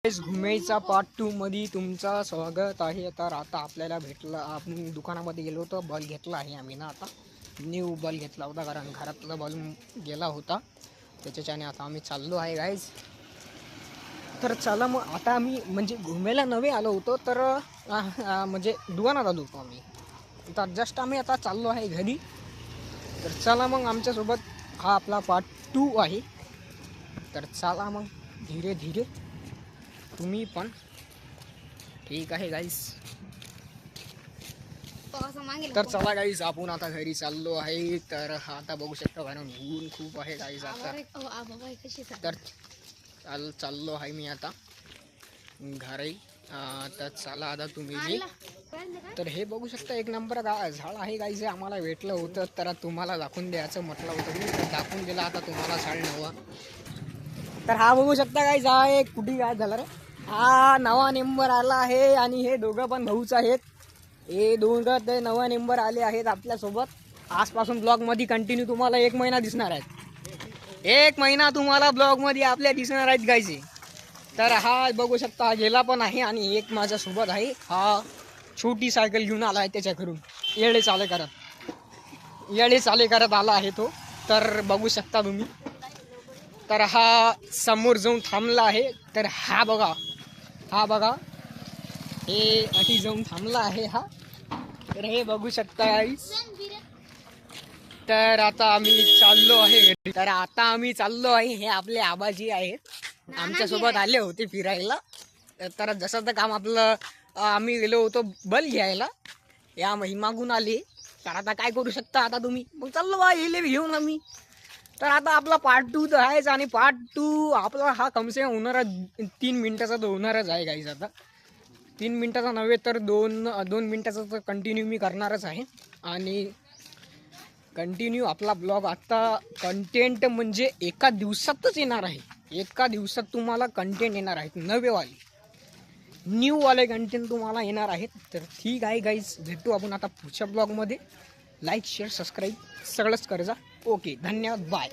घुमेचा part 2 मध्ये तुमचं स्वागत आहे. तर आता आपल्याला भेटलं, आपण दुकानामध्ये गेलो होतो, बल्ब घेतला आहे आम्ही ना. आता न्यू बल्ब घेतला होता कारण घरातला बल्ब गेला होता, त्याच्याने आता आम्ही चाललो आहे गाईज. तर चला मग आता आम्ही म्हणजे घुमेला नवे आलो होतो, तर म्हणजे दुकानात आलो होतो आम्ही. तर जस्ट आम्ही आता चाललो आहे घरी. तर चला मग आमच्यासोबत हा आपला पार्ट 2 आहे. तर चला मग धीरे धीरे तुम्ही पण. ठीक आहे गाईस. तर चला गाईस, आपण आता घरी चाललो आहे. तर आता बघू शकता कारण ऊन खूप आहे गाईस आता. तर चाललो आहे मी आता घरी. तर चला आता तुम्ही बी. तर हे बघू शकता एक नंबर झाड आहे गाईस. हे आम्हाला भेटलं होतं, तर तुम्हाला दाखवून द्यायचं म्हटलं होतं मी, तर दाखवून दिला आता तुम्हाला झाड नवा. तर हा बघू शकता गाईस, हा एक कुठे काय झाला रे, हा नवा नंबर आला आहे. आणि हे दोघं पण भाऊच आहेत. हे दोघं ते नवा नंबर आले आहेत आपल्यासोबत. आजपासून ब्लॉगमध्ये कंटिन्यू तुम्हाला 1 महिना दिसणार आहेत. 1 महिना तुम्हाला ब्लॉगमध्ये आपल्या दिसणार आहेत गाईस. तर हा बघू शकता, हा गेला पण आहे. आणि एक माझ्यासोबत आहे, हा छोटी सायकल घेऊन आला आहे त्याच्याकडून. येळे चाले करत आला आहे तो. तर बघू शकता तुम्ही. तर हा समोर जाऊन थांबला आहे. तर हा बघा हे अटी जाऊन थांबला आहे हा. तर हे बघू शकता गाईस. तर आता आम्ही चाललो आहे घरी. तर आता आम्ही चाललो आहे, हे आपले आबाजी आहेत, आमच्यासोबत आले होते फिरायला. तर जसं तर काम आपलं, आम्ही गेलो होतो बल घ्यायला, या मागून आले. तर आता काय करू शकता आता तुम्ही. मग चाललो बा येले घेऊन आम्ही. तर आता आपला पार्ट 2 तर आहेच. आणि पार्ट 2 आपला हा कमसे कम होणार 3 मिनिटाचा तर होणारच आहे गाईस. आता 3 मिनिटाचा नव्हे तर 2 मिनिटाचा तर कंटिन्यू मी करणारच आहे. आणि कंटिन्यू आपला ब्लॉग आता कंटेंट म्हणजे एका दिवसातच येणार आहे. एका दिवसात तुम्हाला कंटेंट येणार आहेत, न्यूवाले कंटेंट तुम्हाला येणार आहेत. तर ठीक आहे गाईज, भेटू आपण आता पुढच्या ब्लॉगमध्ये. लाईक शेअर सबस्क्राईब सगळंच करा. ओके, धन्यवाद, बाय.